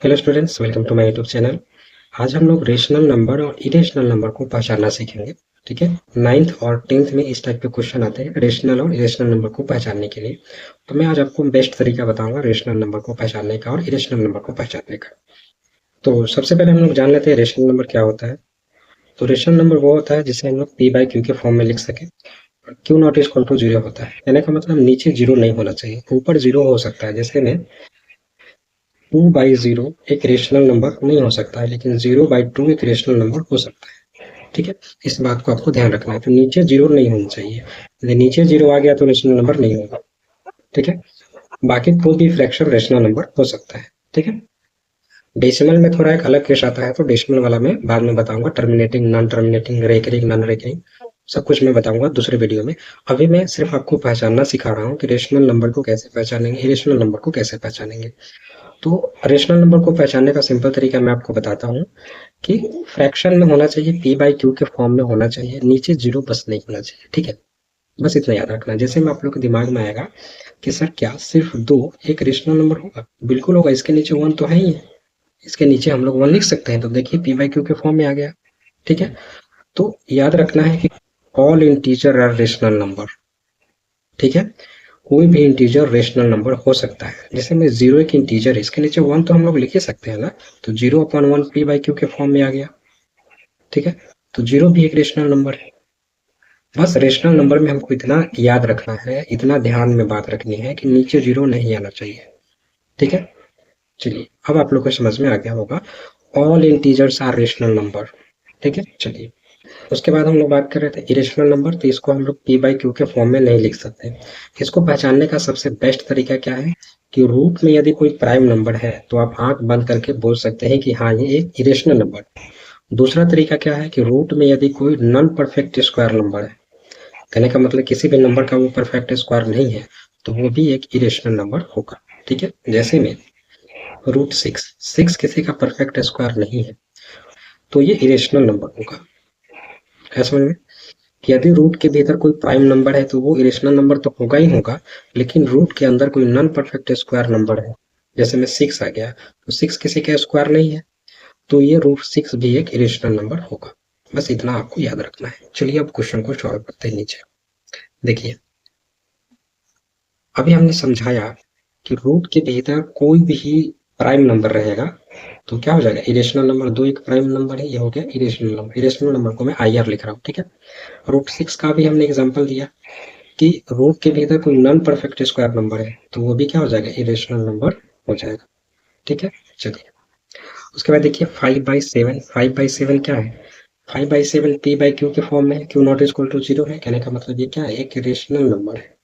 Hello students, welcome to my YouTube channel. आज हम लोग रेशनल नंबर और इरेशनल नंबर को पहचानना सीखेंगे। ठीक है, 9th और 10th में इस टाइप के क्वेश्चन आते हैं रेशनल और इरेशनल नंबर को पहचानने के लिए। तो मैं आज आपको बेस्ट तरीका बताऊंगा रेशनल नंबर को पहचानने का और इरेशनल नंबर को पहचानने का। तो सबसे पहले हम लोग जान लेते हैं रेशनल नंबर क्या होता है। तो रेशनल नंबर वो होता है जिसे हम लोग पी बाई क्यू के फॉर्म में लिख सके। Q not is equal to zero होता है, कहने का मतलब नीचे जीरो नहीं होना चाहिए, ऊपर जीरो हो सकता है। जैसे में 2/0 एक रेशनल नंबर नहीं हो सकता है, लेकिन 0/2 एक रेशनल नंबर हो सकता है। ठीक है, इस बात को आपको ध्यान रखना है। तो नीचे जीरो नहीं होना चाहिए, यदि नीचे जीरो आ गया तो रेशनल नंबर नहीं होगा। ठीक है, बाकी कोई भी फ्रैक्शन रेशनल नंबर हो सकता है। ठीक है, डेसिमल में थोड़ा एक अलग केस आता है, तो डेसिमल वाला मैं बाद में बताऊंगा। Terminating, non terminating, recurring, non recurring, सब कुछ मैं बताऊंगा दूसरे वीडियो में। अभी मैं सिर्फ आपको पहचानना सिखा रहा हूँ कि रेशनल नंबर को कैसे पहचानेंगे, इरेशनल नंबर को कैसे पहचानेंगे। तो रेशनल नंबर को पहचानने का सिंपल तरीका मैं आपको बताता हूँ कि फ्रैक्शन में होना चाहिए, पी बाई क्यू के फॉर्म में होना चाहिए, नीचे जीरो बस नहीं होना चाहिए। ठीक है, बस इतना याद रखना। जैसे में आप लोग के दिमाग में आएगा कि सर क्या सिर्फ दो एक रेशनल नंबर होगा? बिल्कुल होगा, इसके नीचे वन तो है ही है, इसके नीचे हम लोग वन लिख सकते हैं। तो देखिए पी बाई क्यू के फॉर्म में आ गया। ठीक है, तो याद रखना है कि all integer are rational number. ठीक है, कोई भी इंटीजर रेशनल नंबर हो सकता है। जैसे में जीरो एक इंटीजर है, इसके नीचे वन तो हम लोग लिख ही सकते हैं ना। तो 0/1 पी बाई क्यू के फॉर्म में आ गया। ठीक है, तो जीरो भी एक रेशनल नंबर है। बस रेशनल नंबर में हमको इतना याद रखना है, इतना ध्यान में बात रखनी है कि नीचे जीरो नहीं आना चाहिए। ठीक है, चलिए अब आप लोग को समझ में आ गया होगा all integers are rational number. ठीक है, चलिए उसके बाद हम लोग बात कर रहे थे इरेशनल नंबर। तो इसको हम लोग पी बाई क्यू के फॉर्म में नहीं लिख सकते। इसको पहचानने का सबसे बेस्ट तरीका क्या है कि रूट में यदि कोई प्राइम नंबर है तो आप आंख बंद करके बोल सकते हैं कि हाँ ये एक इरेशनल नंबर। दूसरा तरीका क्या है कि रूट में यदि कोई नॉन परफेक्ट स्क्वायर नंबर है, कहने का मतलब किसी भी नंबर का वो परफेक्ट स्क्वायर नहीं है, तो वो भी एक इरेशनल नंबर होगा। ठीक है, जैसे में रूट सिक्स, सिक्स किसी का परफेक्ट स्क्वायर नहीं है, तो ये इरेशनल नंबर होगा। है समझ में? यदि रूट के भीतर कोई प्राइम नंबर है तो वो इरेशनल नंबर तो होगा ही होगा, लेकिन रूट के अंदर कोई नॉन परफेक्ट स्क्वायर नंबर है, जैसे में सिक्स आ गया, तो सिक्स किसी का स्क्वायर नहीं है, तो ये रूट सिक्स भी एक इरेशनल नंबर होगा। बस इतना आपको याद रखना है। चलिए अब क्वेश्चन को सॉल्व करते हैं। नीचे देखिए, अभी हमने समझाया कि रूट के भीतर कोई भी प्राइम नंबर रहेगा तो क्या हो जाएगा, इरेशनल नंबर। दो एक प्राइम नंबर है, ये हो गया इरेशनल नंबर। इरेशनल नंबर को मैं आई आर लिख रहा हूँ। ठीक है, रूट सिक्स का भी हमने एग्जाम्पल दिया कि रूट के भीतर कोई नॉन परफेक्ट स्क्वायर नंबर है, तो वो भी क्या हो जाएगा, इरेशनल नंबर हो जाएगा। ठीक है, चलिए उसके बाद देखिए 5/7। 5/7 क्या है? 5/7 पी बाई क्यू के फॉर्म में है, Q not equal to zero है, कहने का मतलब ये क्या है, एक इरेशनल नंबर है।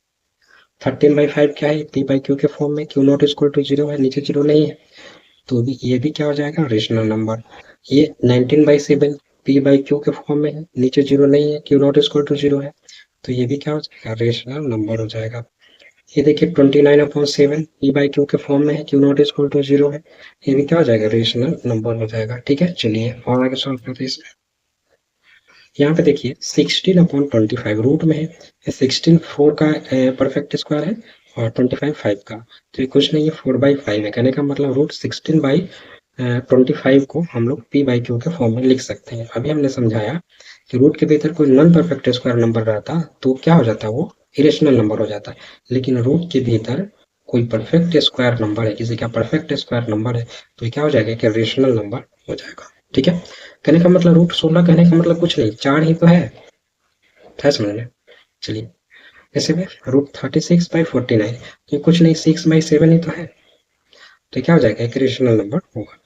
13/5 क्या है, पी बाई क्यू के फॉर्म में, Q not equal to zero है, नीचे जीरो नहीं है, तो भी ये भी क्या हो जाएगा, रेशनल नंबर। ये 19/7 पी बाई क्यू के फॉर्म में है, नीचे जीरो नहीं है, Q not equal to zero है, तो ये भी क्या हो जाएगा, रेशनल नंबर हो जाएगा। ये देखिए 29/7 पी बाई क्यू के फॉर्म में है, Q not equal to zero है, ये भी क्या हो जाएगा, रेशनल नंबर हो जाएगा। ठीक है, चलिए और आगे सॉल्व करते हैं इसमें। यहाँ पे देखिए 16/25 रूट में है, ये 16 फोर का परफेक्ट स्क्वायर है और 25 फाइव का, तो ये कुछ नहीं है, 4/5 है। कहने का मतलब रूट 16/25 को हम लोग पी बाई क्यू के फॉर्म में लिख सकते हैं। अभी हमने समझाया कि रूट के भीतर कोई नॉन परफेक्ट स्क्वायर नंबर रहता तो क्या हो जाता, वो इरेशनल नंबर हो जाता है। लेकिन रूट के भीतर कोई परफेक्ट स्क्वायर नंबर है, किसी का परफेक्ट स्क्वायर नंबर है, तो क्या हो जाएगा कि रेशनल नंबर हो जाएगा। ठीक है, कहने का मतलब रूट 16, कहने का मतलब कुछ नहीं, चार ही तो है समझ में? चलिए ऐसे में रूट 36/49, ये कुछ नहीं, 6/7 ही तो है, तो क्या हो जाएगा, एक रेशनल नंबर होगा।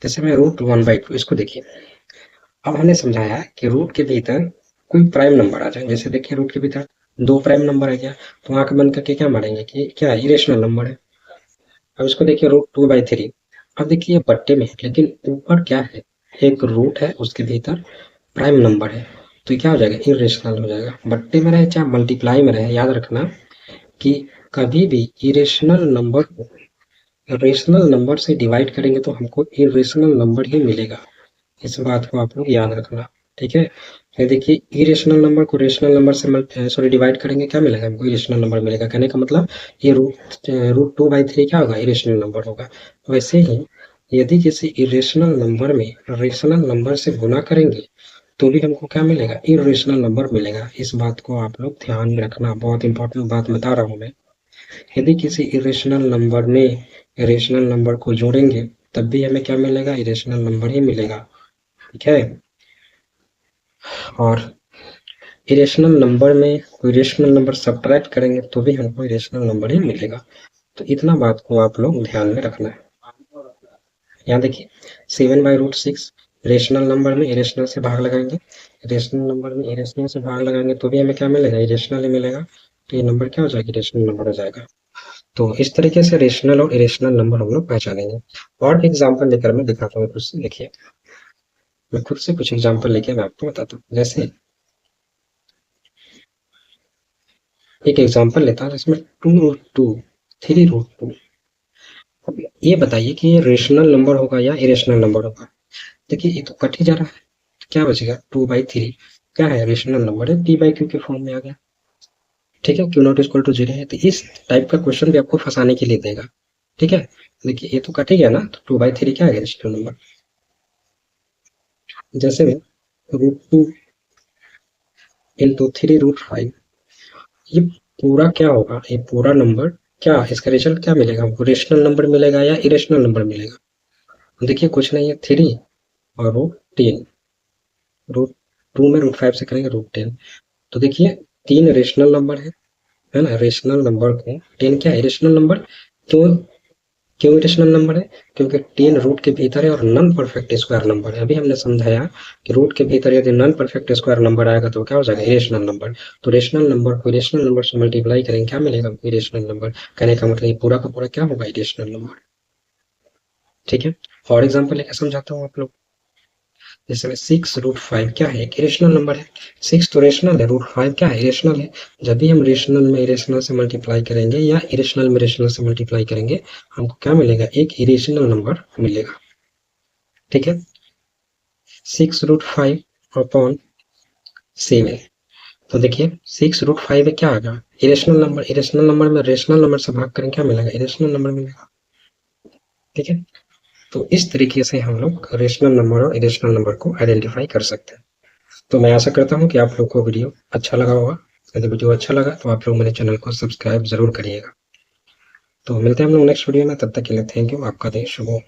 जैसे में रूट 1/2, इसको देखिए, अब हमने समझाया कि रूट के भीतर कोई प्राइम नंबर आ जाए। जैसे देखिए रूट के भीतर दो प्राइम नंबर है क्या, तो आंख बंद करके क्या मानेंगे कि क्या इरेशनल नंबर है। अब इसको देखिए रूट 2/3, अब देखिए बट्टे में, लेकिन ऊपर क्या है, एक रूट है, उसके भीतर प्राइम नंबर है, तो ये क्या हो जाएगा, इरेशनल हो जाएगा। बट्टे में रहे चाहे मल्टीप्लाई में रहे, याद रखना कि कभी भी इरेशनल नंबर को रेशनल नंबर से डिवाइड करेंगे तो हमको इरेशनल नंबर ही मिलेगा। इस बात को आप लोग याद रखना। ठीक है। ये देखिए इरेशनल नंबर को रेशनल नंबर से डिवाइड करेंगे, क्या मिलेगा हमको? इरेशनल नंबर मिलेगा। कहने का मतलब ये √2/3 क्या होगा? इरेशनल नंबर होगा। वैसे ही यदि किसी इरेशनल नंबर में रेशनल नंबर से गुना करेंगे तो भी हमको क्या मिलेगा? इरेशनल नंबर मिलेगा। इस बात को आप लोग ध्यान में रखना, बहुत इंपॉर्टेंट बात बता रहा हूँ मैं। यदि किसी इरेशनल नंबर में रेशनल नंबर को जोड़ेंगे तब भी हमें क्या मिलेगा? इरेशनल नंबर ही मिलेगा। ठीक है। और इरेशनल नंबर में कोई रेशनल नंबर सब्ट्रैक्ट करेंगे तो भी हमको इरेशनल नंबर ही मिलेगा। तो इतना बात को आप लोग ध्यान में रखना है। यहाँ देखिए 7/√6 रेशनल नंबर में इरेशनल से भाग लगाएंगे, रेशनल नंबर में इरेशनल से भाग लगाएंगे तो भी हमें क्या मिलेगा? इरेशनल ही मिलेगा। तो ये नंबर क्या हो जाएगा? इरेशनल नंबर हो जाएगा। तो इस तरीके से रेशनल और इरेशनल नंबर हम लोग पहचानेंगे। और एग्जाम्पल लेकर मैं दिखाता हूँ खुद से। देखिए मैं खुद से कुछ एग्जाम्पल लेके मैं आपको बताता हूँ। जैसे एक एग्जाम्पल लेता हूँ जिसमें 2√2 3√2। अब ये बताइए कि ये रेशनल नंबर होगा या इरेशनल नंबर होगा? देखिए ये तो कट ही जा रहा है, तो क्या बचेगा? 2/3 क्या है? रेशनल नंबर है, p/q के फॉर्म में आ गया। ठीक है, Q0 = 0 है। तो इस टाइप का क्वेश्चन भी आपको फंसाने के लिए देगा। ठीक है, देखिए ये तो कट ही गया ना, तो 2/3 क्या है? Rational number. जैसे में √2 × 3√5, ये पूरा क्या होगा? ये पूरा नंबर क्या, इसका रिजल्ट क्या मिलेगा हमको? रेशनल नंबर मिलेगा या इरेशनल नंबर मिलेगा? देखिए कुछ नहीं है, 3 और √10, √2 में √5 से करेंगे √10। तो देखिए 3 रेशनल नंबर है ना? रेशनल नंबर को 10 क्या है? Irrational number. क्यों? क्यों इरेशनल नंबर है? क्योंकि 10 रूट के भीतर है और नॉन परफेक्ट स्क्वायर नंबर है। अभी हमने समझाया कि रूट के भीतर यदि नॉन परफेक्ट स्क्वायर नंबर आएगा तो क्या हो जाएगा? Irrational number. तो रेशनल नंबर को इरेशनल नंबर से मल्टीप्लाई करेंगे, क्या मिलेगा? Irrational number. कहने का मतलब ये पूरा का पूरा क्या होगा? Irrational number. ठीक है, और एग्जाम्पल लेकर समझाता हूँ आप लोग। जैसे 6√5 क्या है? एक इरेशनल नंबर है। 6 तो रेशनल है, √5 क्या है? इरेशनल है। जब भी हम रेशनल में इरेशनल से मल्टीप्लाई करेंगे या इरेशनल में रेशनल से मल्टीप्लाई करेंगे हमको क्या मिलेगा? एक इरेशनल नंबर मिलेगा। ठीक है, 6√5/7। तो देखिए 6√5 में क्या आ गया? Irrational number. इरेशनल नंबर में रेशनल नंबर से भाग करें, क्या मिलेगा? इरेशनल नंबर मिलेगा। ठीक है, तो इस तरीके से हम लोग रेशनल नंबर और इरेशनल नंबर को आइडेंटिफाई कर सकते हैं। तो मैं आशा करता हूँ कि आप लोग को वीडियो अच्छा लगा होगा। यदि वीडियो अच्छा लगा तो आप लोग मेरे चैनल को सब्सक्राइब जरूर करिएगा। तो मिलते हैं हम लोग नेक्स्ट वीडियो में, तब तक के लिए थैंक यू। आपका दिन शुभ हो।